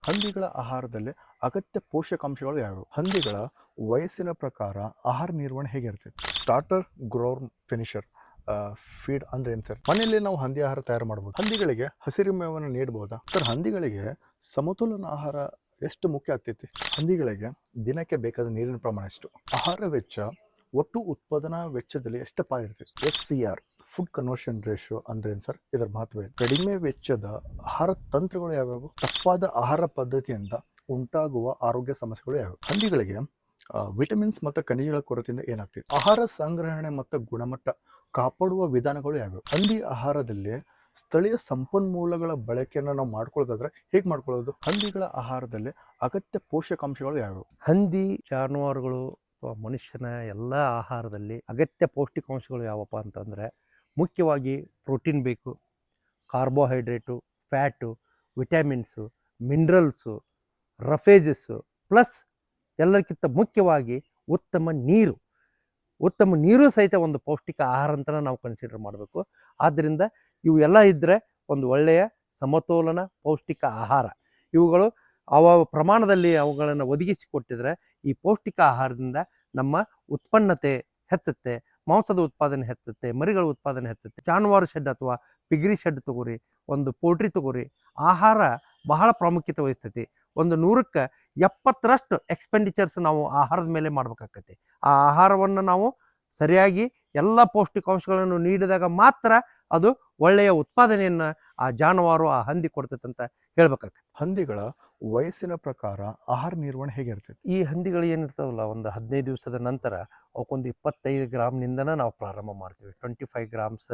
ಹಂದಿಗಳ ಆಹಾರದಲ್ಲಿ ಅಗತ್ಯ ಪೋಷಕಾಂಶಗಳು ಯಾವುವು? ಹಂದಿಗಳ ವಯಸ್ಸಿನ ಪ್ರಕಾರ ಆಹಾರ ನಿರ್ವಹಣೆ ಹೇಗಿರ್ತೈತಿ? Starter, grower, finisher. ಫೀಡ್ ಅಂದ್ರೆ ಏನು ಸರ್? ಮನೆಯಲ್ಲಿ ನಾವು ಹಂದಿ ಆಹಾರ ತಯಾರು ಮಾಡ್ಬೋದು. ಹಂದಿಗಳಿಗೆ ಹಸಿರು ಮೇವನ್ನು ನೀಡಬಹುದಾ ಸರ್? ಹಂದಿಗಳಿಗೆ ಸಮತೋಲನ ಆಹಾರ ಎಷ್ಟು ಮುಖ್ಯ ಆಗ್ತೈತಿ? ಹಂದಿಗಳಿಗೆ ದಿನಕ್ಕೆ ಬೇಕಾದ ನೀರಿನ ಪ್ರಮಾಣ ಎಷ್ಟು? ಆಹಾರ ವೆಚ್ಚ ಒಟ್ಟು ಉತ್ಪಾದನಾ ವೆಚ್ಚದಲ್ಲಿ ಎಷ್ಟು ಪಾಲು ಇರ್ತೈತಿ? FCR, ಫುಡ್ ಕನ್ವರ್ಷನ್ ರೇಷಿಯೋ ಅಂದ್ರೆ ಏನು ಸರ್? ಇದರ ಮಹತ್ವ ಏನು? ಕಡಿಮೆ ವೆಚ್ಚದ ಆಹಾರ ತಂತ್ರಗಳು ಯಾವ್ಯಾವು? ತಪ್ಪಾದ ಆಹಾರ ಪದ್ಧತಿಯಿಂದ ಉಂಟಾಗುವ ಆರೋಗ್ಯ ಸಮಸ್ಯೆಗಳು ಯಾವ್ಯಾವು? ಹಂದಿಗಳಿಗೆ ವಿಟಮಿನ್ಸ್ ಮತ್ತು ಖನಿಜಗಳ ಕೊರತೆಯಿಂದ ಏನಾಗ್ತದೆ? ಆಹಾರ ಸಂಗ್ರಹಣೆ ಮತ್ತು ಗುಣಮಟ್ಟ ಕಾಪಾಡುವ ವಿಧಾನಗಳು ಯಾವ್ಯಾವು? ಹಂದಿ ಆಹಾರದಲ್ಲಿ ಸ್ಥಳೀಯ ಸಂಪನ್ಮೂಲಗಳ ಬಳಕೆಯನ್ನು ನಾವು ಮಾಡ್ಕೊಳ್ಳೋದಾದ್ರೆ ಹೇಗೆ ಮಾಡ್ಕೊಳ್ಳೋದು? ಹಂದಿಗಳ ಆಹಾರದಲ್ಲಿ ಅಗತ್ಯ ಪೋಷಕಾಂಶಗಳು ಯಾವ್ಯಾವು? ಹಂದಿ ಜಾನುವಾರುಗಳು ಅಥವಾ ಮನುಷ್ಯನ ಎಲ್ಲ ಆಹಾರದಲ್ಲಿ ಅಗತ್ಯ ಪೌಷ್ಟಿಕಾಂಶಗಳು ಯಾವಪ್ಪ ಅಂತಂದರೆ ಮುಖ್ಯವಾಗಿ ಪ್ರೋಟೀನ್ ಬೇಕು, carbohydrate, fat, vitamins, minerals, roughages, plus ಎಲ್ಲಕ್ಕಿಂತ ಮುಖ್ಯವಾಗಿ ಉತ್ತಮ ನೀರು ಸಹಿತ ಒಂದು ಪೌಷ್ಟಿಕ ಆಹಾರ ಅಂತಲೇ ನಾವು ಕನ್ಸಿಡರ್ ಮಾಡಬೇಕು. ಆದ್ದರಿಂದ ಇವು ಎಲ್ಲ ಇದ್ದರೆ ಒಂದು ಒಳ್ಳೆಯ ಸಮತೋಲನ ಪೌಷ್ಟಿಕ ಆಹಾರ. ಇವುಗಳು ಪ್ರಮಾಣದಲ್ಲಿ ಅವುಗಳನ್ನು ಒದಗಿಸಿಕೊಟ್ಟಿದ್ರೆ ಈ ಪೌಷ್ಟಿಕ ಆಹಾರದಿಂದ ನಮ್ಮ ಉತ್ಪನ್ನತೆ ಹೆಚ್ಚುತ್ತೆ, ಮಾಂಸದ ಉತ್ಪಾದನೆ ಹೆಚ್ಚುತ್ತೆ, ಮರಿಗಳ ಉತ್ಪಾದನೆ ಹೆಚ್ಚುತ್ತೆ. ಜಾನುವಾರು ಶೆಡ್ ಅಥವಾ ಪಿಗ್ರಿ ಶೆಡ್ ತಗೋರಿ, ಒಂದು ಪೋಲ್ಟ್ರಿ ತಗೋರಿ, ಆಹಾರ ಬಹಳ ಪ್ರಾಮುಖ್ಯತೆ ವಹಿಸ್ತೈತಿ. ಒಂದು 100ಕ್ಕೆ 70ರಷ್ಟು ಎಕ್ಸ್ಪೆಂಡಿಚರ್ಸ್ ನಾವು ಆಹಾರದ ಮೇಲೆ ಮಾಡ್ಬೇಕಾಗತ್ತೆ. ಆ ಆಹಾರವನ್ನು ನಾವು ಸರಿಯಾಗಿ ಎಲ್ಲ ಪೌಷ್ಟಿಕಾಂಶಗಳನ್ನು ನೀಡಿದಾಗ ಮಾತ್ರ ಅದು ಒಳ್ಳೆಯ ಉತ್ಪಾದನೆಯನ್ನು ಆ ಜಾನುವಾರು, ಆ ಹಂದಿ ಕೊಡ್ತೈತೆ ಅಂತ ಹೇಳ್ಬೇಕಾಗತ್ತೆ. ಹಂದಿಗಳ ವಯಸ್ಸಿನ ಪ್ರಕಾರ ಆಹಾರ ನಿರ್ವಹಣೆ ಹೇಗಿರ್ತೈತಿ? ಈ ಹಂದಿಗಳು ಏನಿರ್ತಾವಲ್ಲ, ಒಂದು 15 ದಿವಸದ ನಂತರ ಅವಕ್ಕೊಂದು 25 ಗ್ರಾಮ್ನಿಂದನೇ ನಾವು ಪ್ರಾರಂಭ ಮಾಡ್ತೀವಿ. 25 ಗ್ರಾಮ್ಸ್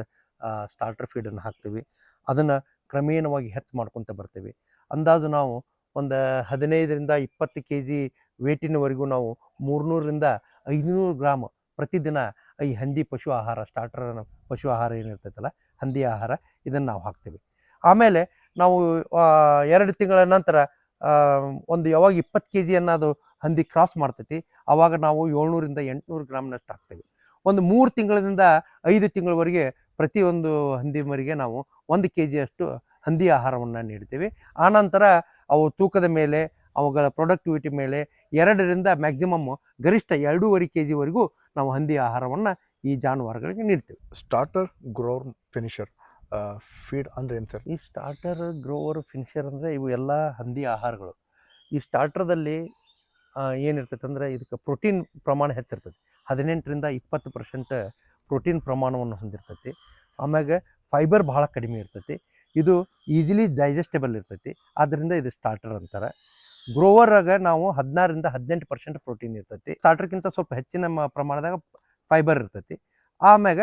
ಸ್ಟಾರ್ಟರ್ ಫೀಡನ್ನು ಹಾಕ್ತೀವಿ. ಅದನ್ನು ಕ್ರಮೇಣವಾಗಿ ಹೆಚ್ಚು ಮಾಡ್ಕೊತ ಬರ್ತೀವಿ. ಅಂದಾಜು ನಾವು ಒಂದು 15ರಿಂದ 20 kg ವೇಟಿನವರೆಗೂ ನಾವು 300ರಿಂದ 500 ಗ್ರಾಮ್ ಪ್ರತಿದಿನ ಈ ಹಂದಿ ಪಶು ಆಹಾರ, ಸ್ಟಾರ್ಟರ್ ಪಶು ಆಹಾರ ಏನಿರ್ತೈತಲ್ಲ, ಹಂದಿ ಆಹಾರ, ಇದನ್ನು ನಾವು ಹಾಕ್ತೀವಿ. ಆಮೇಲೆ ನಾವು 2 ತಿಂಗಳ ನಂತರ ಒಂದು ಯಾವಾಗ 20 kg ಅನ್ನೋದು ಹಂದಿ ಕ್ರಾಸ್ ಮಾಡ್ತೈತಿ, ಆವಾಗ ನಾವು 700ರಿಂದ 800 ಗ್ರಾಮ್ನಷ್ಟು ಹಾಕ್ತೀವಿ. ಒಂದು 3 ತಿಂಗಳಿಂದ 5 ತಿಂಗಳವರೆಗೆ ಪ್ರತಿಯೊಂದು ಹಂದಿ ಮರಿಗೆ ನಾವು 1 kg ಅಷ್ಟು ಹಂದಿ ಆಹಾರವನ್ನು ನೀಡ್ತೀವಿ. ಆನಂತರ ಅವು ತೂಕದ ಮೇಲೆ, ಅವುಗಳ ಪ್ರೊಡಕ್ಟಿವಿಟಿ ಮೇಲೆ 2ರಿಂದ ಮ್ಯಾಕ್ಸಿಮಮ್ ಗರಿಷ್ಠ 2.5 kg ನಾವು ಹಂದಿ ಆಹಾರವನ್ನು ಈ ಜಾನುವಾರುಗಳಿಗೆ ನೀಡ್ತೀವಿ. Starter, grower, finisher. ಫೀಡ್ ಅಂದ್ರೆ ಏನು ಸರ್? ಈ ಸ್ಟಾರ್ಟರ್, ಗ್ರೋವರ್, ಫಿನಿಷರ್ ಅಂದರೆ ಇವು ಎಲ್ಲ ಹಂದಿ ಆಹಾರಗಳು. ಈ ಸ್ಟಾರ್ಟರ್ದಲ್ಲಿ ಏನಿರ್ತೈತೆ ಅಂದರೆ ಇದಕ್ಕೆ ಪ್ರೋಟೀನ್ ಪ್ರಮಾಣ ಹೆಚ್ಚಿರ್ತೈತಿ. 18ರಿಂದ 20% ಪ್ರೋಟೀನ್ ಪ್ರಮಾಣವನ್ನು ಹೊಂದಿರ್ತೈತಿ. ಆಮ್ಯಾಗ ಫೈಬರ್ ಭಾಳ ಕಡಿಮೆ ಇರ್ತೈತಿ. ಇದು ಈಸಿಲಿ ಡೈಜೆಸ್ಟೇಬಲ್ ಇರ್ತೈತಿ. ಆದ್ದರಿಂದ ಇದು ಸ್ಟಾರ್ಟರ್ ಅಂತಾರೆ. ಗ್ರೋವರಾಗ ನಾವು 16ರಿಂದ 18% ಪ್ರೋಟೀನ್ ಇರ್ತೈತಿ. ಸ್ಟಾರ್ಟರ್ಗಿಂತ ಸ್ವಲ್ಪ ಹೆಚ್ಚಿನ ಪ್ರಮಾಣದಾಗ ಫೈಬರ್ ಇರ್ತೈತಿ. ಆಮ್ಯಾಗ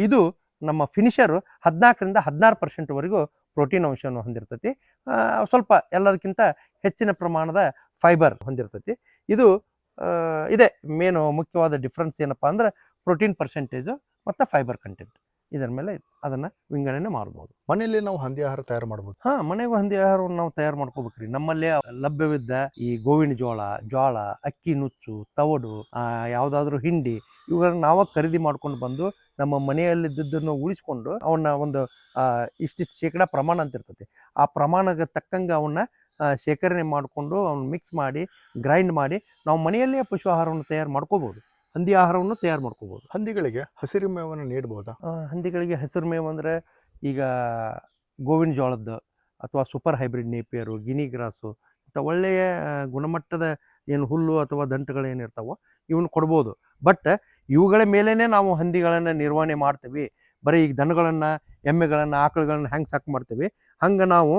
ಇದು ನಮ್ಮ ಫಿನಿಷರು 14ರಿಂದ 16%ವರೆಗೂ ಪ್ರೋಟೀನ್ ಅಂಶವನ್ನು ಹೊಂದಿರ್ತೈತಿ. ಸ್ವಲ್ಪ ಎಲ್ಲದಕ್ಕಿಂತ ಹೆಚ್ಚಿನ ಪ್ರಮಾಣದ ಫೈಬರ್ ಹೊಂದಿರ್ತೈತಿ. ಇದು ಇದೆ ಮೇನು ಮುಖ್ಯವಾದ ಡಿಫ್ರೆನ್ಸ್ ಏನಪ್ಪ ಅಂದ್ರೆ ಪ್ರೋಟೀನ್ ಪರ್ಸೆಂಟೇಜು ಮತ್ತು ಫೈಬರ್ ಕಂಟೆಂಟ್. ಇದರ ಮೇಲೆ ಅದನ್ನು ವಿಂಗಡಣೆ ಮಾಡ್ಬೋದು. ಮನೆಯಲ್ಲಿ ನಾವು ಹಂದಿ ಆಹಾರ ತಯಾರು ಮಾಡ್ಬೋದು. ಮನೆಗೂ ಹಂದಿ ಆಹಾರವನ್ನು ನಾವು ತಯಾರು ಮಾಡ್ಕೋಬೇಕ್ರಿ. ನಮ್ಮಲ್ಲೇ ಲಭ್ಯವಿದ್ದ ಈ ಗೋವಿನ ಜೋಳ, ಅಕ್ಕಿ ನುಚ್ಚು, ತವಡು, ಯಾವುದಾದ್ರೂ ಹಿಂಡಿ, ಇವುಗಳನ್ನ ನಾವು ಖರೀದಿ ಮಾಡ್ಕೊಂಡು ಬಂದು ನಮ್ಮ ಮನೆಯಲ್ಲಿದ್ದನ್ನು ಉಳಿಸ್ಕೊಂಡು ಅವನ್ನ ಒಂದು ಇಷ್ಟಿಷ್ಟು ಶೇಕಡ ಪ್ರಮಾಣ ಅಂತ ಇರ್ತೈತಿ. ಆ ಪ್ರಮಾಣಕ್ಕೆ ತಕ್ಕಂಗೆ ಅವನ್ನ ಶೇಖರಣೆ ಮಾಡಿಕೊಂಡು ಅವ್ನ ಮಿಕ್ಸ್ ಮಾಡಿ ಗ್ರೈಂಡ್ ಮಾಡಿ ನಾವು ಮನೆಯಲ್ಲೇ ಪಶು ಆಹಾರವನ್ನು ತಯಾರು ಮಾಡ್ಕೋಬೋದು. ಹಂದಿ ಆಹಾರವನ್ನು ತಯಾರು ಮಾಡ್ಕೋಬೋದು. ಹಂದಿಗಳಿಗೆ ಹಸಿರು ಮೇವನ್ನು ನೀಡಬಹುದಾ? ಹಂದಿಗಳಿಗೆ ಹಸಿರು ಮೇವು ಅಂದರೆ ಈಗ ಗೋವಿನ ಜೋಳದ್ದು ಅಥವಾ ಸೂಪರ್ ಹೈಬ್ರಿಡ್ ನೇಪಿಯರು, ಗಿನಿ ಗ್ರಾಸು, ಇಂಥ ಒಳ್ಳೆಯ ಗುಣಮಟ್ಟದ ಏನು ಹುಲ್ಲು ಅಥವಾ ದಂಟುಗಳೇನಿರ್ತಾವೋ ಇವನ್ನ ಕೊಡ್ಬೋದು. ಬಟ್ ಇವುಗಳ ಮೇಲೇ ನಾವು ಹಂದಿಗಳನ್ನು ನಿರ್ವಹಣೆ ಮಾಡ್ತೀವಿ. ಬರೀ ಈಗ ದನಗಳನ್ನು, ಎಮ್ಮೆಗಳನ್ನು, ಆಕಳುಗಳನ್ನ ಹೆಂಗೆ ಸಾಕು ಮಾಡ್ತೀವಿ ಹಂಗೆ ನಾವು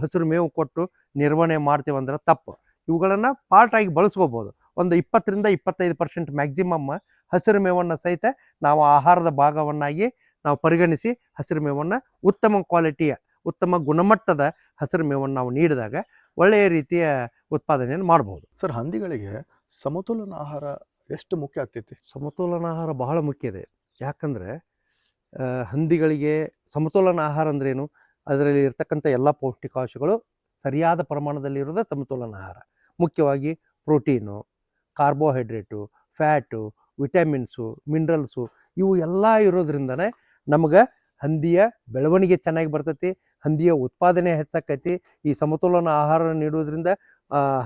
ಹಸಿರು ಮೇವು ಕೊಟ್ಟು ನಿರ್ವಹಣೆ ಮಾಡ್ತೀವಿ ಅಂದ್ರೆ ತಪ್ಪು. ಇವುಗಳನ್ನು ಪಾರ್ಟಾಗಿ ಬಳಸ್ಕೋಬೋದು. ಒಂದು 20ರಿಂದ 25% ಮ್ಯಾಕ್ಸಿಮಮ್ ಹಸಿರು ಮೇವನ್ನು ಸಹಿತ ನಾವು ಆಹಾರದ ಭಾಗವನ್ನಾಗಿ ನಾವು ಪರಿಗಣಿಸಿ ಹಸಿರು ಮೇವನ್ನು ಉತ್ತಮ ಕ್ವಾಲಿಟಿಯ, ಉತ್ತಮ ಗುಣಮಟ್ಟದ ಹಸಿರು ಮೇವನ್ನು ನಾವು ನೀಡಿದಾಗ ಒಳ್ಳೆಯ ರೀತಿಯ ಉತ್ಪಾದನೆಯನ್ನು ಮಾಡ್ಬೋದು. ಸರ್, ಹಂದಿಗಳಿಗೆ ಸಮತೋಲನ ಆಹಾರ ಎಷ್ಟು ಮುಖ್ಯ ಆಗ್ತೈತಿ? ಸಮತೋಲನ ಆಹಾರ ಬಹಳ ಮುಖ್ಯ ಇದೆ. ಯಾಕಂದರೆ ಹಂದಿಗಳಿಗೆ ಸಮತೋಲನ ಆಹಾರ ಅಂದ್ರೇನು? ಅದರಲ್ಲಿ ಇರ್ತಕ್ಕಂಥ ಎಲ್ಲ ಪೌಷ್ಟಿಕಾಂಶಗಳು ಸರಿಯಾದ ಪ್ರಮಾಣದಲ್ಲಿರೋದೇ ಸಮತೋಲನ ಆಹಾರ. ಮುಖ್ಯವಾಗಿ protein, carbohydrate, fat, vitamins, minerals, ಇವು ಎಲ್ಲ ಇರೋದ್ರಿಂದನೇ ನಮಗೆ ಹಂದಿಯ ಬೆಳವಣಿಗೆ ಚೆನ್ನಾಗಿ ಬರ್ತೈತಿ, ಹಂದಿಯ ಉತ್ಪಾದನೆ ಹೆಚ್ಚಾಕೈತಿ. ಈ ಸಮತೋಲನ ಆಹಾರ ನೀಡುವುದರಿಂದ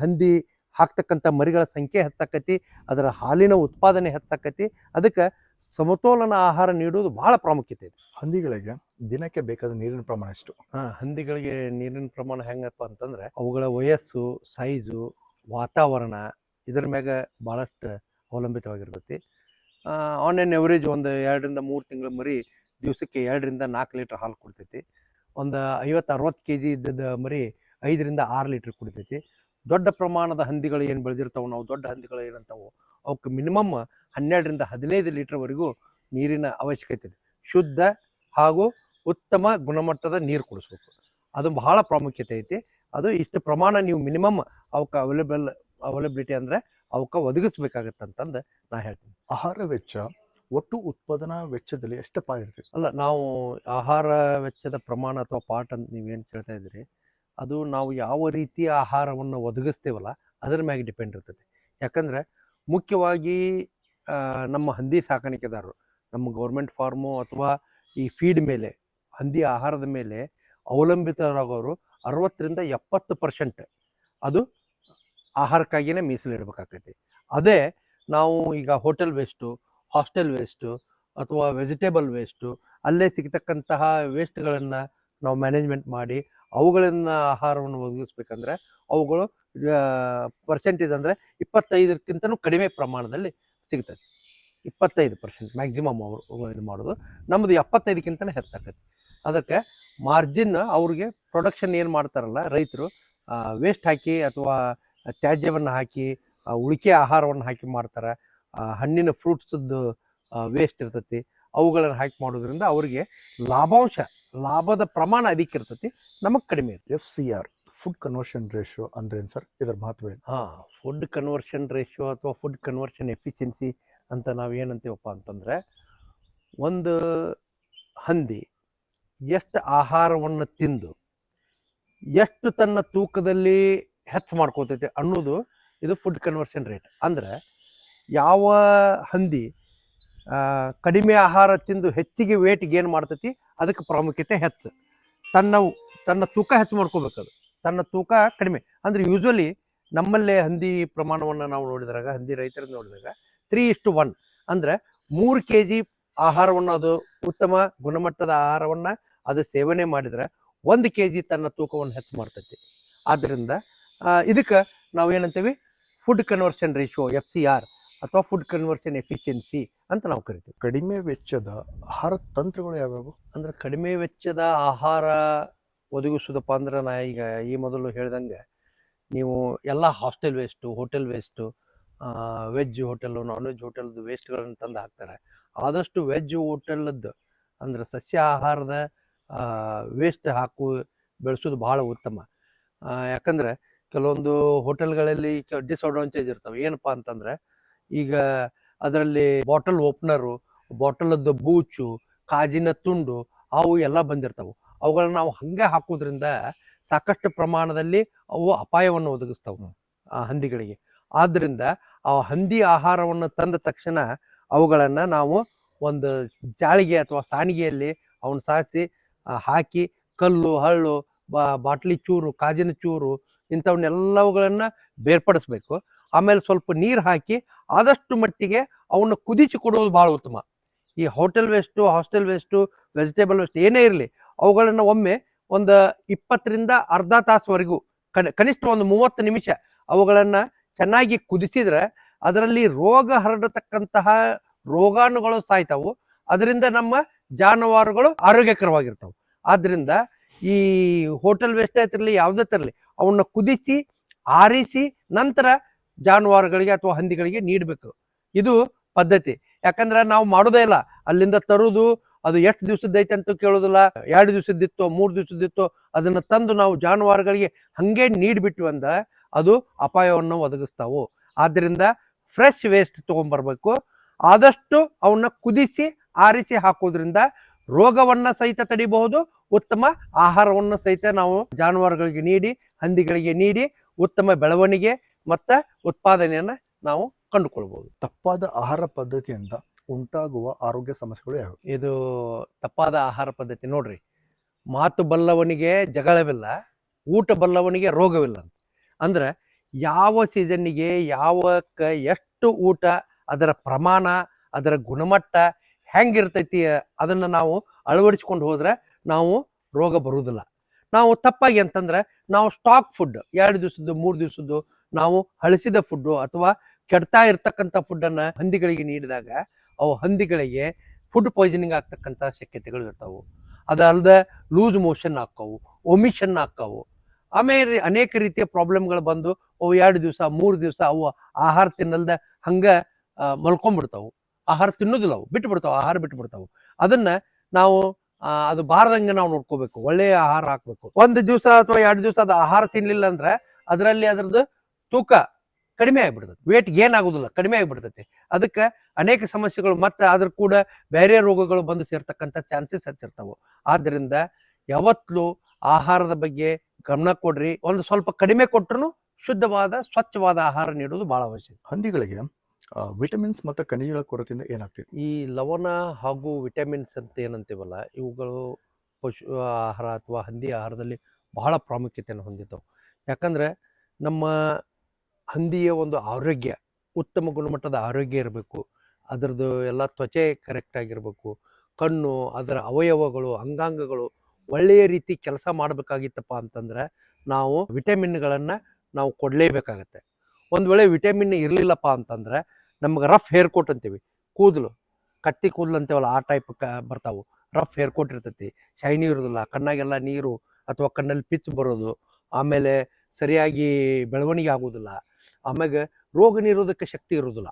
ಹಂದಿ ಹಾಕ್ತಕ್ಕಂಥ ಮರಿಗಳ ಸಂಖ್ಯೆ ಹೆಚ್ಚಾಕೈತಿ, ಅದರ ಹಾಲಿನ ಉತ್ಪಾದನೆ ಹೆಚ್ಚಾಕೈತಿ. ಅದಕ್ಕೆ ಸಮತೋಲನ ಆಹಾರ ನೀಡುವುದು ಬಹಳ ಪ್ರಾಮುಖ್ಯತೆ ಇದೆ. ಹಂದಿಗಳಿಗೆ ದಿನಕ್ಕೆ ಬೇಕಾದ ನೀರಿನ ಪ್ರಮಾಣ ಎಷ್ಟು? ಹಂದಿಗಳಿಗೆ ನೀರಿನ ಪ್ರಮಾಣ ಹೆಂಗಪ್ಪ ಅಂತಂದ್ರೆ ಅವುಗಳ ವಯಸ್ಸು, ಸೈಜು, ವಾತಾವರಣ ಇದರ ಮ್ಯಾಗ ಭಾಳಷ್ಟು ಅವಲಂಬಿತವಾಗಿರ್ತೈತಿ. ಆನ್ ಎನ್ ಎವರೇಜ್ ಒಂದು 2-3 ತಿಂಗಳ ಮರಿ ದಿವಸಕ್ಕೆ 2-4 ಲೀಟ್ರ್ ಹಾಲು ಕೊಡ್ತೈತಿ. ಒಂದು 50-60 kg ಇದ್ದದ ಮರಿ 5-6 ಲೀಟ್ರ್ ಕುಡಿತೈತಿ. ದೊಡ್ಡ ಪ್ರಮಾಣದ ಹಂದಿಗಳು ಏನು ಬೆಳೆದಿರ್ತಾವೆ, ನಾವು ದೊಡ್ಡ ಹಂದಿಗಳು ಏನಂತಾವೆ, ಅವಕ್ಕೆ ಮಿನಿಮಮ್ 12-15 ಲೀಟ್ರ್ವರೆಗೂ ನೀರಿನ ಅವಶ್ಯಕತೆ ಇದೆ. ಶುದ್ಧ ಹಾಗೂ ಉತ್ತಮ ಗುಣಮಟ್ಟದ ನೀರು ಕುಡಿಸ್ಬೇಕು, ಅದು ಬಹಳ ಪ್ರಾಮುಖ್ಯತೆ ಐತಿ. ಅದು ಇಷ್ಟು ಪ್ರಮಾಣ ನೀವು ಮಿನಿಮಮ್ ಅವಕ್ಕೆ ಅವೈಲಬಿಲಿಟಿ ಅಂದರೆ ಅವಕ್ಕೆ ಒದಗಿಸ್ಬೇಕಾಗತ್ತಂತಂದು ನಾ ಹೇಳ್ತೀನಿ. ಆಹಾರ ವೆಚ್ಚ ಒಟ್ಟು ಉತ್ಪಾದನಾ ವೆಚ್ಚದಲ್ಲಿ ಎಷ್ಟು ಪಾಲಿರ್ತೈತಿ? ಅಲ್ಲ, ನಾವು ಆಹಾರ ವೆಚ್ಚದ ಪ್ರಮಾಣ ಅಥವಾ ಪಾರ್ಟ್ ಅಂತ ನೀವೇನು ಕೇಳ್ತಾ ಇದ್ದೀರಿ, ಅದು ನಾವು ಯಾವ ರೀತಿಯ ಆಹಾರವನ್ನು ಒದಗಿಸ್ತೇವಲ್ಲ ಅದರ ಮ್ಯಾಗೆ ಡಿಪೆಂಡ್ ಇರ್ತೈತಿ. ಯಾಕಂದರೆ ಮುಖ್ಯವಾಗಿ ನಮ್ಮ ಹಂದಿ ಸಾಕಾಣಿಕೆದಾರರು, ನಮ್ಮ ಗೌರ್ಮೆಂಟ್ ಫಾರ್ಮು ಅಥವಾ ಈ ಫೀಡ್ ಮೇಲೆ, ಹಂದಿ ಆಹಾರದ ಮೇಲೆ ಅವಲಂಬಿತರಾಗೋರು 60-70% ಅದು ಆಹಾರಕ್ಕಾಗಿಯೇ ಮೀಸಲಿಡಬೇಕಾಗ್ತೈತಿ. ಅದೇ ನಾವು ಈಗ ಹೋಟೆಲ್ ವೇಸ್ಟು, ಹಾಸ್ಟೆಲ್ ವೇಸ್ಟು ಅಥವಾ ವೆಜಿಟೇಬಲ್ ವೇಸ್ಟು, ಅಲ್ಲೇ ಸಿಗ್ತಕ್ಕಂತಹ ವೇಸ್ಟ್ಗಳನ್ನು ನಾವು ಮ್ಯಾನೇಜ್ಮೆಂಟ್ ಮಾಡಿ ಅವುಗಳಿಂದ ಆಹಾರವನ್ನು ಒದಗಿಸ್ಬೇಕಂದ್ರೆ ಅವುಗಳು ಪರ್ಸೆಂಟೇಜ್ ಅಂದರೆ 25ಕ್ಕಿಂತನೂ ಕಡಿಮೆ ಪ್ರಮಾಣದಲ್ಲಿ ಸಿಗ್ತದೆ. 25% ಮ್ಯಾಕ್ಸಿಮಮ್ ಅವರು ಇದು ಮಾಡೋದು. ನಮ್ಮದು 75ಕ್ಕಿಂತಲೇ ಹೆಚ್ಚಾಗತ್ತೆ. ಅದಕ್ಕೆ ಮಾರ್ಜಿನ್ ಅವ್ರಿಗೆ ಪ್ರೊಡಕ್ಷನ್ ಏನು ಮಾಡ್ತಾರಲ್ಲ ರೈತರು, ವೇಸ್ಟ್ ಹಾಕಿ ಅಥವಾ ತ್ಯಾಜ್ಯವನ್ನು ಹಾಕಿ ಉಳಿಕೆ ಆಹಾರವನ್ನು ಹಾಕಿ ಮಾಡ್ತಾರೆ. ಹಣ್ಣಿನ ಫ್ರೂಟ್ಸದ್ದು ವೇಸ್ಟ್ ಇರ್ತೈತಿ, ಅವುಗಳನ್ನು ಹಾಕಿ ಮಾಡೋದ್ರಿಂದ ಅವರಿಗೆ ಲಾಭದ ಪ್ರಮಾಣ ಅದಕ್ಕೆ ಇರ್ತೈತಿ, ನಮಗೆ ಕಡಿಮೆ ಇರ್ತದೆ. FCR ಫುಡ್ ಕನ್ವರ್ಷನ್ ರೇಷಿಯೋ ಅಂದ್ರೇನು ಸರ್? ಇದರ ಮಹತ್ವ ಏನು? ಫುಡ್ ಕನ್ವರ್ಷನ್ ರೇಷಿಯೋ ಅಥವಾ ಫುಡ್ ಕನ್ವರ್ಷನ್ ಎಫಿಷಿಯನ್ಸಿ ಅಂತ ನಾವು ಏನಂತೀವಪ್ಪ ಅಂತಂದರೆ, ಒಂದು ಹಂದಿ ಎಷ್ಟು ಆಹಾರವನ್ನು ತಿಂದು ಎಷ್ಟು ತನ್ನ ತೂಕದಲ್ಲಿ ಹೆಚ್ಚು ಮಾಡ್ಕೋತೈತೆ ಅನ್ನೋದು ಇದು ಫುಡ್ ಕನ್ವರ್ಷನ್ ರೇಟ್. ಅಂದರೆ ಯಾವ ಹಂದಿ ಕಡಿಮೆ ಆಹಾರ ತಿಂದು ಹೆಚ್ಚಿಗೆ ವೇಟ್ ಗೇನ್ ಮಾಡ್ತೈತಿ ಅದಕ್ಕೆ ಪ್ರಾಮುಖ್ಯತೆ ಹೆಚ್ಚು. ತನ್ನ ತೂಕ ಹೆಚ್ಚು ಮಾಡ್ಕೋಬೇಕದು, ತನ್ನ ತೂಕ ಕಡಿಮೆ. ಅಂದರೆ ಯೂಶ್ವಲಿ ನಮ್ಮಲ್ಲೇ ಹಂದಿ ಪ್ರಮಾಣವನ್ನು ನಾವು ನೋಡಿದಾಗ, ಹಂದಿ ರೈತರನ್ನು ನೋಡಿದಾಗ 3:1 ಅಂದರೆ 3 kg ಆಹಾರವನ್ನು, ಅದು ಉತ್ತಮ ಗುಣಮಟ್ಟದ ಆಹಾರವನ್ನು ಅದು ಸೇವನೆ ಮಾಡಿದರೆ 1 kg ತನ್ನ ತೂಕವನ್ನು ಹೆಚ್ಚು ಮಾಡ್ತೈತಿ. ಆದ್ದರಿಂದ ಇದಕ್ಕೆ ನಾವು ಏನಂತೀವಿ, ಫುಡ್ ಕನ್ವರ್ಷನ್ ರೇಷಿಯೋ FCR ಅಥವಾ ಫುಡ್ ಕನ್ವರ್ಷನ್ ಎಫಿಷಿಯನ್ಸಿ ಅಂತ ನಾವು ಕರಿತೀವಿ. ಕಡಿಮೆ ವೆಚ್ಚದ ಆಹಾರ ತಂತ್ರಗಳು ಯಾವ್ಯಾವು? ಅಂದರೆ ಕಡಿಮೆ ವೆಚ್ಚದ ಆಹಾರ ಒದಗಿಸೋದಪ್ಪ ಅಂದ್ರೆ, ನಾ ಈಗ ಈ ಮೊದಲು ಹೇಳ್ದಂಗೆ ನೀವು ಎಲ್ಲ hostel waste, hotel waste, veg hotel, non veg ಹೋಟೆಲ್ದು ವೇಸ್ಟ್ಗಳನ್ನು ತಂದು ಹಾಕ್ತಾರೆ. ಆದಷ್ಟು ವೆಜ್ ಹೋಟೆಲ್ದು ಅಂದರೆ ಸಸ್ಯ ಆಹಾರದ ವೇಸ್ಟ್ ಬೆಳೆಸೋದು ಭಾಳ ಉತ್ತಮ. ಯಾಕಂದರೆ ಕೆಲವೊಂದು ಹೋಟೆಲ್ಗಳಲ್ಲಿ ಡಿಸ್ಅಡ್ವಾಂಟೇಜ್ ಇರ್ತವೆ. ಏನಪ್ಪ ಅಂತಂದರೆ, ಈಗ ಅದರಲ್ಲಿ ಬಾಟಲ್ ಓಪನರು, ಬಾಟಲದ್ದು ಬೂಚು, ಕಾಜಿನ ತುಂಡು ಅವು ಎಲ್ಲ ಬಂದಿರ್ತವೆ. ಅವುಗಳನ್ನ ನಾವು ಹಾಗೆ ಹಾಕೋದ್ರಿಂದ ಸಾಕಷ್ಟು ಪ್ರಮಾಣದಲ್ಲಿ ಅವು ಅಪಾಯವನ್ನು ಒದಗಿಸ್ತವೆ ಹಂದಿಗಳಿಗೆ. ಆದ್ದರಿಂದ ಆ ಹಂದಿ ಆಹಾರವನ್ನು ತಂದ ತಕ್ಷಣ ಅವುಗಳನ್ನು ನಾವು ಒಂದು ಜಾಳಿಗೆ ಅಥವಾ ಸಾಣಿಗೆಯಲ್ಲಿ ಅವನ್ನ ಸಾರಿಸಿ ಹಾಕಿ ಕಲ್ಲು, ಹಳ್ಳು, ಬಾಟ್ಲಿ ಚೂರು, ಕಾಜಿನ ಚೂರು ಇಂಥವನ್ನೆಲ್ಲವುಗಳನ್ನು ಬೇರ್ಪಡಿಸ್ಬೇಕು. ಆಮೇಲೆ ಸ್ವಲ್ಪ ನೀರು ಹಾಕಿ ಆದಷ್ಟು ಮಟ್ಟಿಗೆ ಅವನ್ನ ಕುದಿಸಿ ಕೊಡೋದು ಭಾಳ ಉತ್ತಮ. ಈ hotel waste, hostel waste, vegetable waste ಏನೇ ಇರಲಿ ಅವುಗಳನ್ನು ಒಮ್ಮೆ ಒಂದು 20ರಿಂದ ಅರ್ಧ ತಾಸುವರೆಗೂ ಕನಿಷ್ಠ ಒಂದು 30 ನಿಮಿಷ ಅವುಗಳನ್ನು ಚೆನ್ನಾಗಿ ಕುದಿಸಿದ್ರೆ ಅದರಲ್ಲಿ ರೋಗ ಹರಡತಕ್ಕಂತಹ ರೋಗಾಣುಗಳು ಸಾಯ್ತಾವು. ಅದರಿಂದ ನಮ್ಮ ಜಾನುವಾರುಗಳು ಆರೋಗ್ಯಕರವಾಗಿರ್ತಾವೆ. ಆದ್ದರಿಂದ ಈ ಹೋಟೆಲ್ ವೇಸ್ಟ್ ಇರಲಿ ಯಾವುದೇ ತರಲಿ ಅವನ್ನ ಕುದಿಸಿ ಆರಿಸಿ ನಂತರ ಜಾನುವಾರುಗಳಿಗೆ ಅಥವಾ ಹಂದಿಗಳಿಗೆ ನೀಡಬೇಕು. ಇದು ಪದ್ಧತಿ. ಯಾಕಂದ್ರೆ ನಾವು ಮಾಡೋದೇ ಇಲ್ಲ, ಅಲ್ಲಿಂದ ತರುವುದು, ಅದು ಎಷ್ಟು ದಿವಸದೈತೆ ಅಂತ ಕೇಳೋದಿಲ್ಲ, 2 ದಿವಸದಿತ್ತೋ 3 ದಿವಸದಿತ್ತೋ ಅದನ್ನು ತಂದು ನಾವು ಜಾನುವಾರುಗಳಿಗೆ ಹಾಗೆ ನೀಡಿಬಿಟ್ವಿ ಅಂದ್ರೆ ಅದು ಅಪಾಯವನ್ನು ಒದಗಿಸ್ತಾವು. ಆದ್ದರಿಂದ ಫ್ರೆಶ್ ವೇಸ್ಟ್ ತೊಗೊಂಬರ್ಬೇಕು. ಆದಷ್ಟು ಅವನ್ನ ಕುದಿಸಿ ಆರಿಸಿ ಹಾಕೋದ್ರಿಂದ ರೋಗವನ್ನು ಸಹಿತ ತಡಿಬಹುದು, ಉತ್ತಮ ಆಹಾರವನ್ನು ಸಹಿತ ನಾವು ಜಾನುವಾರುಗಳಿಗೆ ನೀಡಿ, ಹಂದಿಗಳಿಗೆ ನೀಡಿ ಉತ್ತಮ ಬೆಳವಣಿಗೆ ಮತ್ತು ಉತ್ಪಾದನೆಯನ್ನು ನಾವು ಕಂಡುಕೊಳ್ಬೋದು. ತಪ್ಪಾದ ಆಹಾರ ಪದ್ಧತಿಯಿಂದ ಉಂಟಾಗುವ ಆರೋಗ್ಯ ಸಮಸ್ಯೆಗಳು ಯಾವುವು? ಇದು ತಪ್ಪಾದ ಆಹಾರ ಪದ್ಧತಿ ನೋಡ್ರಿ. ಮಾತು ಬಲ್ಲವನಿಗೆ ಜಗಳವಿಲ್ಲ, ಊಟ ಬಲ್ಲವನಿಗೆ ರೋಗವಿಲ್ಲ ಅಂತ. ಅಂದ್ರೆ ಯಾವ ಸೀಸನ್ನಿಗೆ ಯಾವಕ್ಕೆ ಎಷ್ಟು ಊಟ, ಅದರ ಪ್ರಮಾಣ, ಅದರ ಗುಣಮಟ್ಟ ಹೆಂಗಿರ್ತೈತಿ ಅದನ್ನು ನಾವು ಅಳವಡಿಸ್ಕೊಂಡು ಹೋದ್ರೆ ನಾವು ರೋಗ ಬರುವುದಿಲ್ಲ. ನಾವು ತಪ್ಪಾಗಿ ಅಂತಂದ್ರೆ ನಾವು ಸ್ಟಾಕ್ ಫುಡ್ 2 ದಿವಸದ್ದು 3 ದಿವಸದ್ದು ನಾವು ಹಳಸಿದ ಫುಡ್ಡು ಅಥವಾ ಕೆಡ್ತಾ ಇರ್ತಕ್ಕಂಥ ಫುಡ್ಡನ್ನು ಹಂದಿಗಳಿಗೆ ನೀಡಿದಾಗ ಅವು ಹಂದಿಗಳಿಗೆ ಫುಡ್ ಪಾಯ್ಸನಿಂಗ್ ಆಗ್ತಕ್ಕಂಥ ಶಕ್ಯತೆಗಳು ಇರ್ತಾವೆ. ಅದಲ್ಲದೆ ಲೂಸ್ ಮೋಷನ್ ಆಕ್ಕವು, ಒಮಿಷನ್ ಆಕ್ಕವು. ಆಮೇಲೆ ಅನೇಕ ರೀತಿಯ ಪ್ರಾಬ್ಲಮ್ಗಳು ಬಂದು ಅವು 2 ದಿವಸ 3 ದಿವಸ ಅವು ಆಹಾರ ತಿನ್ನಲ್ದ ಹಂಗೆ ಮಲ್ಕೊಂಡ್ಬಿಡ್ತಾವು. ಆಹಾರ ತಿನ್ನೋದಿಲ್ಲ, ಅವು ಬಿಟ್ಟು ಬಿಡ್ತಾವೆ, ಆಹಾರ ಬಿಟ್ಟು ಬಿಡ್ತಾವೆ. ಅದನ್ನು ನಾವು ಅದು ಬಾರದಂಗೆ ನಾವು ನೋಡ್ಕೋಬೇಕು, ಒಳ್ಳೆಯ ಆಹಾರ ಹಾಕಬೇಕು. 1 ದಿವಸ ಅಥವಾ 2 ದಿವಸ ಅದು ಆಹಾರ ತಿನ್ನಲಿಲ್ಲ ಅಂದ್ರೆ ಅದರಲ್ಲಿ ಅದರದ್ದು ತೂಕ ಕಡಿಮೆ ಆಗಿಬಿಡ್ತದೆ, ವೇಟ್ ಗೇನ್ ಆಗೋದಿಲ್ಲ, ಕಡಿಮೆ ಆಗಿಬಿಡ್ತೈತಿ. ಅದಕ್ಕೆ ಅನೇಕ ಸಮಸ್ಯೆಗಳು ಮತ್ತು ಅದ್ರ ಕೂಡ ಬೇರೆ ರೋಗಗಳು ಬಂದು ಸೇರ್ತಕ್ಕಂಥ ಚಾನ್ಸಸ್ ಹೆಚ್ಚಿರ್ತಾವೆ. ಆದ್ದರಿಂದ ಯಾವತ್ತೂ ಆಹಾರದ ಬಗ್ಗೆ ಗಮನ ಕೊಡ್ರಿ. ಒಂದು ಸ್ವಲ್ಪ ಕಡಿಮೆ ಕೊಟ್ಟರು ಶುದ್ಧವಾದ ಸ್ವಚ್ಛವಾದ ಆಹಾರ ನೀಡೋದು ಭಾಳ ಅವಶ್ಯಕ. ಹಂದಿಗಳಿಗೆ ವಿಟಮಿನ್ಸ್ ಮತ್ತು ಖನಿಜಗಳ ಕೊರತೆಯಿಂದ ಏನಾಗ್ತೈತಿ? ಈ ಲವಣ ಹಾಗೂ ವಿಟಮಿನ್ಸ್ ಅಂತ ಏನಂತೀವಲ್ಲ, ಇವುಗಳು ಪಶು ಆಹಾರ ಅಥವಾ ಹಂದಿ ಆಹಾರದಲ್ಲಿ ಬಹಳ ಪ್ರಾಮುಖ್ಯತೆಯನ್ನು ಹೊಂದಿದ್ದಾವೆ. ಯಾಕಂದರೆ ನಮ್ಮ ಹಂದಿಯ ಒಂದು ಆರೋಗ್ಯ, ಉತ್ತಮ ಗುಣಮಟ್ಟದ ಆರೋಗ್ಯ ಇರಬೇಕು. ಅದರದ್ದು ಎಲ್ಲ ತ್ವಚೆ ಕರೆಕ್ಟಾಗಿರಬೇಕು, ಕಣ್ಣು, ಅದರ ಅವಯವಗಳು, ಅಂಗಾಂಗಗಳು ಒಳ್ಳೆಯ ರೀತಿ ಕೆಲಸ ಮಾಡಬೇಕಾಗಿತ್ತಪ್ಪ ಅಂತಂದ್ರೆ ನಾವು ವಿಟಮಿನ್ಗಳನ್ನು ನಾವು ಕೊಡಲೇಬೇಕಾಗತ್ತೆ. ಒಂದು ವೇಳೆ ವಿಟಮಿನ್ ಇರಲಿಲ್ಲಪ್ಪ ಅಂತಂದ್ರೆ ನಮ್ಗೆ ರಫ್ ಹೇರ್ ಕೋಟ್ ಅಂತೀವಿ, ಕೂದಲು ಕತ್ತಿ ಕೂದಲು ಅಂತೀವಲ್ಲ ಆ ಟೈಪ್ ಬರ್ತಾವೆ. ರಫ್ ಹೇರ್ ಕೋಟ್ ಇರ್ತೈತಿ, ಶೈನಿ ಇರೋದಿಲ್ಲ, ಕಣ್ಣಾಗೆಲ್ಲ ನೀರು ಅಥವಾ ಕಣ್ಣಲ್ಲಿ ಪಿಚ್ ಬರೋದು, ಆಮೇಲೆ ಸರಿಯಾಗಿ ಬೆಳವಣಿಗೆ ಆಗೋದಿಲ್ಲ, ಆಮ್ಯಾಗ ರೋಗ ನಿರೋಧಕ ಶಕ್ತಿ ಇರೋದಿಲ್ಲ.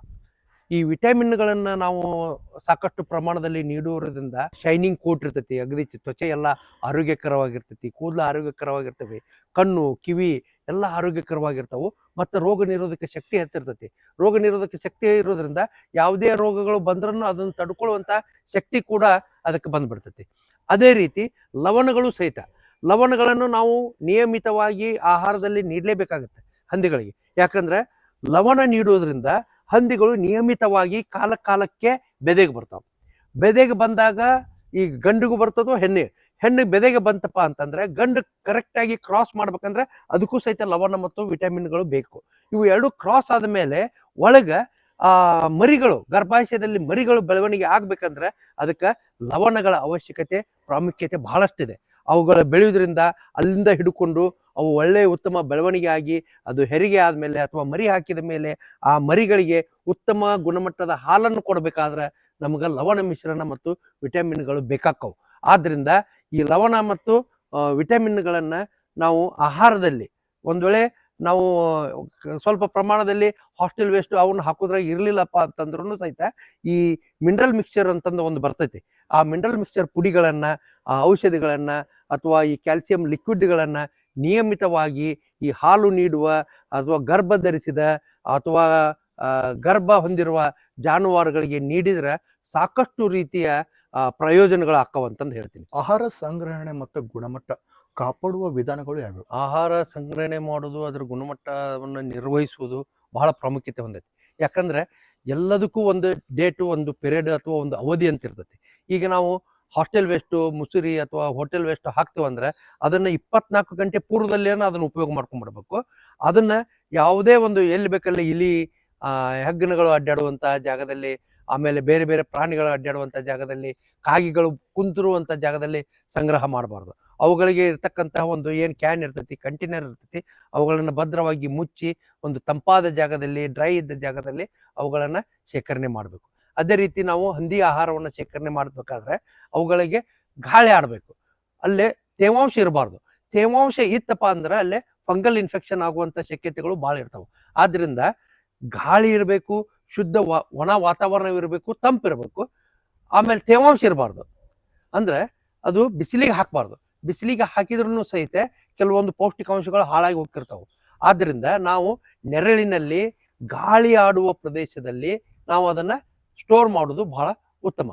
ಈ ವಿಟಮಿನ್ಗಳನ್ನು ನಾವು ಸಾಕಷ್ಟು ಪ್ರಮಾಣದಲ್ಲಿ ನೀಡುವುದರಿಂದ ಶೈನಿಂಗ್ ಕೋಟ್ ಇರ್ತೈತಿ, ಅಗದಿ ತ್ವಚೆ ಎಲ್ಲ ಆರೋಗ್ಯಕರವಾಗಿರ್ತೈತಿ, ಕೂದಲು ಆರೋಗ್ಯಕರವಾಗಿರ್ತವೆ, ಕಣ್ಣು ಕಿವಿ ಎಲ್ಲ ಆರೋಗ್ಯಕರವಾಗಿರ್ತಾವೆ, ಮತ್ತು ರೋಗ ನಿರೋಧಕ ಶಕ್ತಿ ಹೆಚ್ಚಿರ್ತೈತಿ. ರೋಗ ನಿರೋಧಕ ಶಕ್ತಿ ಇರೋದ್ರಿಂದ ಯಾವುದೇ ರೋಗಗಳು ಬಂದ್ರೂ ಅದನ್ನು ತಡ್ಕೊಳ್ಳುವಂಥ ಶಕ್ತಿ ಕೂಡ ಅದಕ್ಕೆ ಬಂದ್ಬಿಡ್ತೈತಿ. ಅದೇ ರೀತಿ ಲವಣಗಳು ಸಹಿತ, ಲವಣಗಳನ್ನು ನಾವು ನಿಯಮಿತವಾಗಿ ಆಹಾರದಲ್ಲಿ ನೀಡಲೇಬೇಕಾಗುತ್ತೆ ಹಂದಿಗಳಿಗೆ. ಯಾಕಂದರೆ ಲವಣ ನೀಡೋದ್ರಿಂದ ಹಂದಿಗಳು ನಿಯಮಿತವಾಗಿ ಕಾಲಕ್ಕೆ ಬೆದೆಗೆ ಬರ್ತಾವೆ. ಬೆದೆಗೆ ಬಂದಾಗ ಈಗ ಗಂಡಿಗೂ ಬರ್ತದೋ ಹೆಣ್ಣಿಗೆ ಬೆದೆಗೆ ಬಂತಪ್ಪ ಅಂತಂದ್ರೆ ಗಂಡು ಕರೆಕ್ಟಾಗಿ ಕ್ರಾಸ್ ಮಾಡ್ಬೇಕಂದ್ರೆ ಅದಕ್ಕೂ ಸಹಿತ ಲವಣ ಮತ್ತು ವಿಟಮಿನ್ಗಳು ಬೇಕು. ಇವು ಎರಡು ಕ್ರಾಸ್ ಆದಮೇಲೆ ಒಳಗೆ ಮರಿಗಳು, ಗರ್ಭಾಶಯದಲ್ಲಿ ಮರಿಗಳು ಬೆಳವಣಿಗೆ ಆಗ್ಬೇಕಂದ್ರೆ ಅದಕ್ಕೆ ಲವಣಗಳ ಅವಶ್ಯಕತೆ ಪ್ರಾಮುಖ್ಯತೆ ಬಹಳಷ್ಟಿದೆ. ಅವುಗಳ ಬೆಳೆಯೋದ್ರಿಂದ ಅಲ್ಲಿಂದ ಹಿಡ್ಕೊಂಡು ಅವು ಒಳ್ಳೆಯ ಉತ್ತಮ ಬೆಳವಣಿಗೆ ಆಗಿ ಅದು ಹೆರಿಗೆ ಆದಮೇಲೆ ಅಥವಾ ಮರಿ ಹಾಕಿದ ಮೇಲೆ ಆ ಮರಿಗಳಿಗೆ ಉತ್ತಮ ಗುಣಮಟ್ಟದ ಹಾಲನ್ನು ಕೊಡಬೇಕಾದ್ರೆ ನಮಗೆ ಲವಣ ಮಿಶ್ರಣ ಮತ್ತು ವಿಟಮಿನ್ಗಳು ಬೇಕಾಕ್ಕವು. ಆದ್ದರಿಂದ ಈ ಲವಣ ಮತ್ತು ವಿಟಮಿನ್ಗಳನ್ನು ನಾವು ಆಹಾರದಲ್ಲಿ ಒಂದು ವೇಳೆ ನಾವು ಸ್ವಲ್ಪ ಪ್ರಮಾಣದಲ್ಲಿ ಹಾಸ್ಟೆಲ್ ವೇಸ್ಟ್ ಅವನ್ನ ಹಾಕೋದ್ರಾಗ ಇರಲಿಲ್ಲಪ್ಪ ಅಂತಂದ್ರೂ ಸಹಿತ ಈ ಮಿನರಲ್ ಮಿಕ್ಸ್ಚರ್ ಅಂತಂದು ಒಂದು ಬರ್ತೈತಿ. ಆ ಮಿನರಲ್ ಮಿಕ್ಸ್ಚರ್ ಪುಡಿಗಳನ್ನು, ಔಷಧಿಗಳನ್ನು ಅಥವಾ ಈ ಕ್ಯಾಲ್ಸಿಯಂ ಲಿಕ್ವಿಡ್ಗಳನ್ನು ನಿಯಮಿತವಾಗಿ ಈ ಹಾಲು ನೀಡುವ ಅಥವಾ ಗರ್ಭ ಧರಿಸಿದ ಅಥವಾ ಗರ್ಭ ಹೊಂದಿರುವ ಜಾನುವಾರುಗಳಿಗೆ ನೀಡಿದ್ರೆ ಸಾಕಷ್ಟು ರೀತಿಯ ಪ್ರಯೋಜನಗಳು ಆಕ್ಕವಂತಂದು ಹೇಳ್ತೀನಿ. ಆಹಾರ ಸಂಗ್ರಹಣೆ ಮತ್ತು ಗುಣಮಟ್ಟ ಕಾಪಾಡುವ ವಿಧಾನಗಳು ಯಾವುವು? ಆಹಾರ ಸಂಗ್ರಹಣೆ ಮಾಡೋದು, ಅದರ ಗುಣಮಟ್ಟವನ್ನು ನಿರ್ವಹಿಸುವುದು ಬಹಳ ಪ್ರಾಮುಖ್ಯತೆ ಹೊಂದೈತಿ. ಯಾಕಂದ್ರೆ ಎಲ್ಲದಕ್ಕೂ ಒಂದು ಡೇಟು, ಒಂದು ಪೀರಿಯಡ್ ಅಥವಾ ಒಂದು ಅವಧಿ ಅಂತ ಇರ್ತೈತಿ. ಈಗ ನಾವು ಹಾಸ್ಟೆಲ್ ವೇಸ್ಟು, ಮುಸುರಿ ಅಥವಾ ಹೋಟೆಲ್ ವೇಸ್ಟ್ ಹಾಕ್ತೀವಂದ್ರೆ ಅದನ್ನು 24 ಗಂಟೆ ಪೂರ್ವದಲ್ಲೇನೋ ಅದನ್ನು ಉಪಯೋಗ ಮಾಡ್ಕೊಂಡ್ಬಿಡ್ಬೇಕು. ಅದನ್ನು ಯಾವುದೇ ಒಂದು ಎಲ್ಲಿ ಬೇಕಲ್ಲಿ ಇಲಿ, ಹೆಗ್ಗಣಗಳು ಅಡ್ಡಾಡುವಂಥ ಜಾಗದಲ್ಲಿ, ಆಮೇಲೆ ಬೇರೆ ಬೇರೆ ಪ್ರಾಣಿಗಳು ಅಡ್ಡಾಡುವಂಥ ಜಾಗದಲ್ಲಿ, ಕಾಗಿಗಳು ಕುಂತಿರುವಂಥ ಜಾಗದಲ್ಲಿ ಸಂಗ್ರಹ ಮಾಡಬಾರ್ದು. ಅವುಗಳಿಗೆ ಇರ್ತಕ್ಕಂತಹ ಒಂದು ಏನು ಕ್ಯಾನ್ ಇರ್ತೈತಿ, ಕಂಟೈನರ್ ಇರ್ತೈತಿ, ಅವುಗಳನ್ನು ಭದ್ರವಾಗಿ ಮುಚ್ಚಿ ಒಂದು ತಂಪಾದ ಜಾಗದಲ್ಲಿ, ಡ್ರೈ ಇದ್ದ ಜಾಗದಲ್ಲಿ ಅವುಗಳನ್ನು ಶೇಖರಣೆ ಮಾಡಬೇಕು. ಅದೇ ರೀತಿ ನಾವು ಹಂದಿ ಆಹಾರವನ್ನು ಶೇಖರಣೆ ಮಾಡಬೇಕಾದ್ರೆ ಅವುಗಳಿಗೆ ಗಾಳಿ ಆಡಬೇಕು, ಅಲ್ಲೇ ತೇವಾಂಶ ಇರಬಾರ್ದು. ತೇವಾಂಶ ಇತ್ತಪ್ಪ ಅಂದ್ರೆ ಅಲ್ಲೇ ಫಂಗಲ್ ಇನ್ಫೆಕ್ಷನ್ ಆಗುವಂಥ ಶಕ್ಯತೆಗಳು ಭಾಳ ಇರ್ತಾವೆ. ಆದ್ದರಿಂದ ಗಾಳಿ ಇರಬೇಕು, ಶುದ್ಧ ಒಣ ವಾತಾವರಣವಿರಬೇಕು, ತಂಪಿರಬೇಕು, ಆಮೇಲೆ ತೇವಾಂಶ ಇರಬಾರ್ದು. ಅಂದರೆ ಅದು ಬಿಸಿಲಿಗೆ ಹಾಕಬಾರ್ದು. ಬಿಸಿಲಿಗೆ ಹಾಕಿದ್ರೂ ಸಹಿತ ಕೆಲವೊಂದು ಪೌಷ್ಟಿಕಾಂಶಗಳು ಹಾಳಾಗಿ ಹೋಗ್ತಿರ್ತಾವೆ. ಆದ್ದರಿಂದ ನಾವು ನೆರಳಿನಲ್ಲಿ, ಗಾಳಿ ಆಡುವ ಪ್ರದೇಶದಲ್ಲಿ ನಾವು ಅದನ್ನು ಸ್ಟೋರ್ ಮಾಡೋದು ಬಹಳ ಉತ್ತಮ.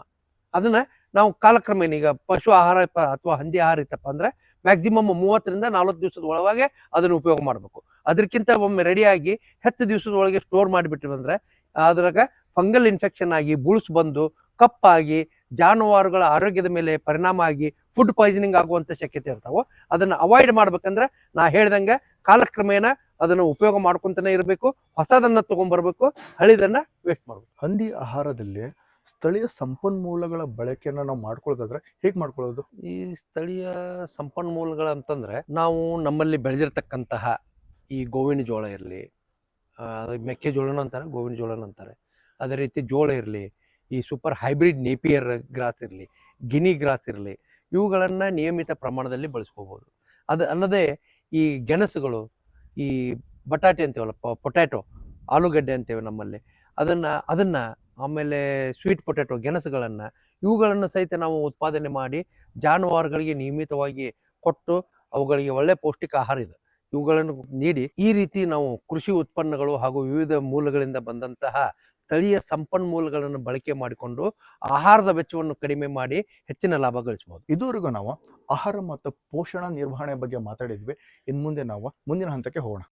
ಅದನ್ನು ನಾವು ಕಾಲಕ್ರಮೇಣ, ಈಗ ಪಶು ಆಹಾರ ಅಥವಾ ಹಂದಿ ಆಹಾರ ಇತ್ತಪ್ಪ ಅಂದರೆ ಮ್ಯಾಕ್ಸಿಮಮ್ 30 ರಿಂದ 40 ದಿವಸದ ಒಳಗೆ ಅದನ್ನು ಉಪಯೋಗ ಮಾಡಬೇಕು. ಅದಕ್ಕಿಂತ ಒಮ್ಮೆ ರೆಡಿಯಾಗಿ 10 ದಿವಸದ ಒಳಗೆ ಸ್ಟೋರ್ ಮಾಡಿಬಿಟ್ಟಿವಂದ್ರೆ ಅದ್ರಾಗ ಫಂಗಲ್ ಇನ್ಫೆಕ್ಷನ್ ಆಗಿ ಬುಳ್ಸ್ ಬಂದು ಕಪ್ಪಾಗಿ ಜಾನುವಾರುಗಳ ಆರೋಗ್ಯದ ಮೇಲೆ ಪರಿಣಾಮ ಆಗಿ ಫುಡ್ ಪಾಯ್ಸನಿಂಗ್ ಆಗುವಂಥ ಶಕ್ಯತೆ ಇರ್ತಾವೆ. ಅದನ್ನು ಅವಾಯ್ಡ್ ಮಾಡ್ಬೇಕಂದ್ರೆ ನಾ ಹೇಳ್ದಂಗೆ ಕಾಲಕ್ರಮೇಣ ಅದನ್ನು ಉಪಯೋಗ ಮಾಡ್ಕೊತಾನೆ ಇರಬೇಕು, ಹೊಸದನ್ನು ತೊಗೊಂಬರ್ಬೇಕು, ಹಳಿದನ್ನು ವೇಸ್ಟ್ ಮಾಡಬೇಕು. ಹಂದಿ ಆಹಾರದಲ್ಲಿ ಸ್ಥಳೀಯ ಸಂಪನ್ಮೂಲಗಳ ಬಳಕೆಯನ್ನು ನಾವು ಮಾಡ್ಕೊಳ್ಳೋದಾದ್ರೆ ಹೇಗೆ ಮಾಡ್ಕೊಳ್ಳೋದು? ಈ ಸ್ಥಳೀಯ ಸಂಪನ್ಮೂಲಗಳಂತಂದ್ರೆ ನಾವು ನಮ್ಮಲ್ಲಿ ಬೆಳೆದಿರ್ತಕ್ಕಂತಹ ಈ ಗೋವಿನ ಜೋಳ ಇರಲಿ, ಮೆಕ್ಕೆಜೋಳನೂ ಅಂತಾರೆ, ಗೋವಿನ ಜೋಳನೂ ಅಂತಾರೆ, ಅದೇ ರೀತಿ ಜೋಳ ಇರಲಿ, ಈ ಸೂಪರ್ ಹೈಬ್ರಿಡ್ ನೇಪಿಯರ್ ಗ್ರಾಸ್ ಇರಲಿ, ಗಿನಿ ಗ್ರಾಸ್ ಇರಲಿ, ಇವುಗಳನ್ನು ನಿಯಮಿತ ಪ್ರಮಾಣದಲ್ಲಿ ಬಳಸ್ಕೋಬೋದು. ಅದು ಅಲ್ಲದೆ ಈ ಗೆಣಸುಗಳು, ಈ ಬಟಾಟೆ ಅಂತೀವಲ್ಲ, ಪೊಟ್ಯಾಟೊ, ಆಲೂಗಡ್ಡೆ ಅಂತೇವೆ ನಮ್ಮಲ್ಲಿ, ಅದನ್ನು ಆಮೇಲೆ ಸ್ವೀಟ್ ಪೊಟ್ಯಾಟೊ ಗೆಣಸುಗಳನ್ನು, ಇವುಗಳನ್ನು ಸಹಿತ ನಾವು ಉತ್ಪಾದನೆ ಮಾಡಿ ಜಾನುವಾರುಗಳಿಗೆ ನಿಯಮಿತವಾಗಿ ಕೊಟ್ಟು ಅವುಗಳಿಗೆ ಒಳ್ಳೆ ಪೌಷ್ಟಿಕ ಆಹಾರ ಇದೆ ಇವುಗಳನ್ನು ನೀಡಿ ಈ ರೀತಿ ನಾವು ಕೃಷಿ ಉತ್ಪನ್ನಗಳು ಹಾಗೂ ವಿವಿಧ ಮೂಲಗಳಿಂದ ಬಂದಂತಹ ಸ್ಥಳೀಯ ಸಂಪನ್ಮೂಲಗಳನ್ನು ಬಳಕೆ ಮಾಡಿಕೊಂಡು ಆಹಾರದ ವೆಚ್ಚವನ್ನು ಕಡಿಮೆ ಮಾಡಿ ಹೆಚ್ಚಿನ ಲಾಭ ಗಳಿಸಬಹುದು. ಇದುವರೆಗೂ ನಾವು ಆಹಾರ ಮತ್ತು ಪೋಷಣ ನಿರ್ವಹಣೆ ಬಗ್ಗೆ ಮಾತಾಡಿದ್ವಿ. ಇನ್ನು ಮುಂದೆ ನಾವು ಮುಂದಿನ ಹಂತಕ್ಕೆ ಹೋಗೋಣ.